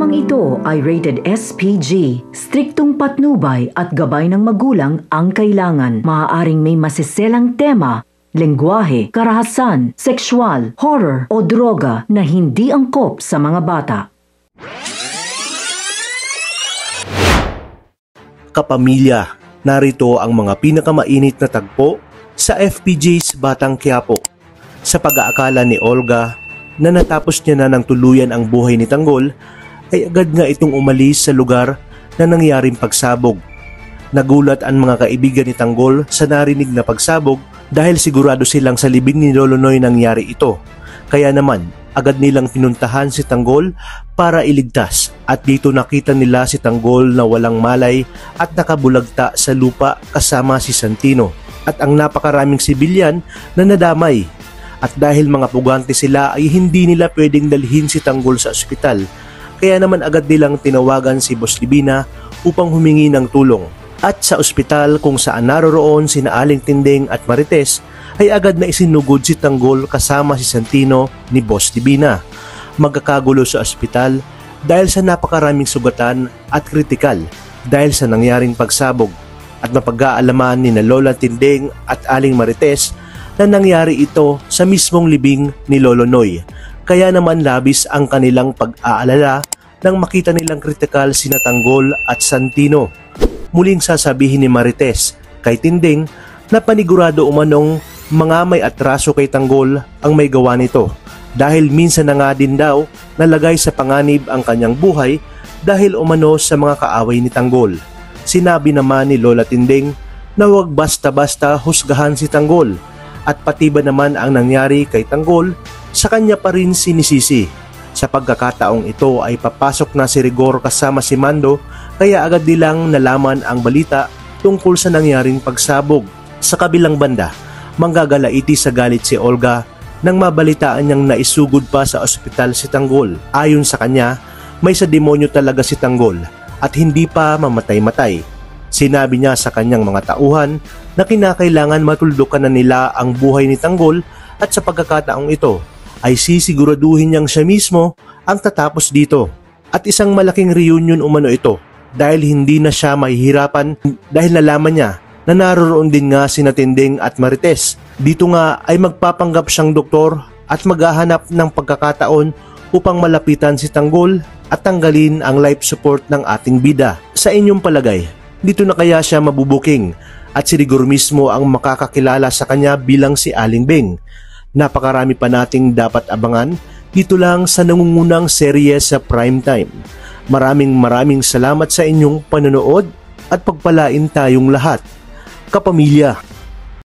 Programang ito ay rated SPG. Striktong patnubay at gabay ng magulang ang kailangan. Maaaring may masiselang tema, lengguwahe, karahasan, sexual, horror o droga na hindi angkop sa mga bata. Kapamilya, narito ang mga pinakamainit na tagpo sa FPJ's Batang Quiapo. Sa pag-aakala ni Olga na natapos niya na ng tuluyan ang buhay ni Tanggol, ay agad nga itong umalis sa lugar na nangyaring pagsabog. Nagulat ang mga kaibigan ni Tanggol sa narinig na pagsabog dahil sigurado silang sa libing ni Lolo Noy nangyari ito. Kaya naman, agad nilang pinuntahan si Tanggol para iligtas at dito nakita nila si Tanggol na walang malay at nakabulagta sa lupa kasama si Santino at ang napakaraming sibilyan na nadamay. At dahil mga pugante sila ay hindi nila pwedeng dalhin si Tanggol sa ospital. Kaya naman agad nilang tinawagan si Boss Divina upang humingi ng tulong. At sa ospital kung saan naroroon sina Aling Tinding at Marites ay agad na isinugod si Tanggol kasama si Santino ni Boss Divina. Magkakagulo sa ospital dahil sa napakaraming sugatan at kritikal dahil sa nangyaring pagsabog. At mapag-aalaman ni na Lola Tinding at Aling Marites na nangyari ito sa mismong libing ni Lolo Noy. Kaya naman labis ang kanilang pag-aalala nang makita nilang kritikal sina Tanggol at Santino. Muling sasabihin ni Marites kay Tinding na panigurado umanong mga may atraso kay Tanggol ang may gawa nito dahil minsan na nga din daw nalagay sa panganib ang kanyang buhay dahil umano sa mga kaaway ni Tanggol. Sinabi naman ni Lola Tinding na huwag basta-basta husgahan si Tanggol at pati ba naman ang nangyari kay Tanggol, sa kanya pa rin sinisisi. Sa pagkakataong ito ay papasok na si Rigor kasama si Mando kaya agad nilang nalaman ang balita tungkol sa nangyaring pagsabog. Sa kabilang banda, manggagalaiti sa galit si Olga nang mabalitaan niyang naisugod pa sa ospital si Tanggol. Ayon sa kanya, may sa demonyo talaga si Tanggol at hindi pa mamatay-matay. Sinabi niya sa kanyang mga tauhan na kinakailangan matuldukan na nila ang buhay ni Tanggol at sa pagkakataong ito ay sisiguraduhin niyang siya mismo ang tatapos dito. At isang malaking reunion umano ito dahil hindi na siya mahihirapan dahil nalaman niya na naroroon din nga sina Tinding at Marites. Dito nga ay magpapanggap siyang doktor at maghahanap ng pagkakataon upang malapitan si Tanggol at tanggalin ang life support ng ating bida. Sa inyong palagay, dito na kaya siya mabubuking at si Rigor mismo ang makakakilala sa kanya bilang si Aling Beng? Napakarami pa nating dapat abangan dito lang sa nangungunang serye sa Primetime. Maraming salamat sa inyong panonood at pagpalain tayong lahat. Kapamilya.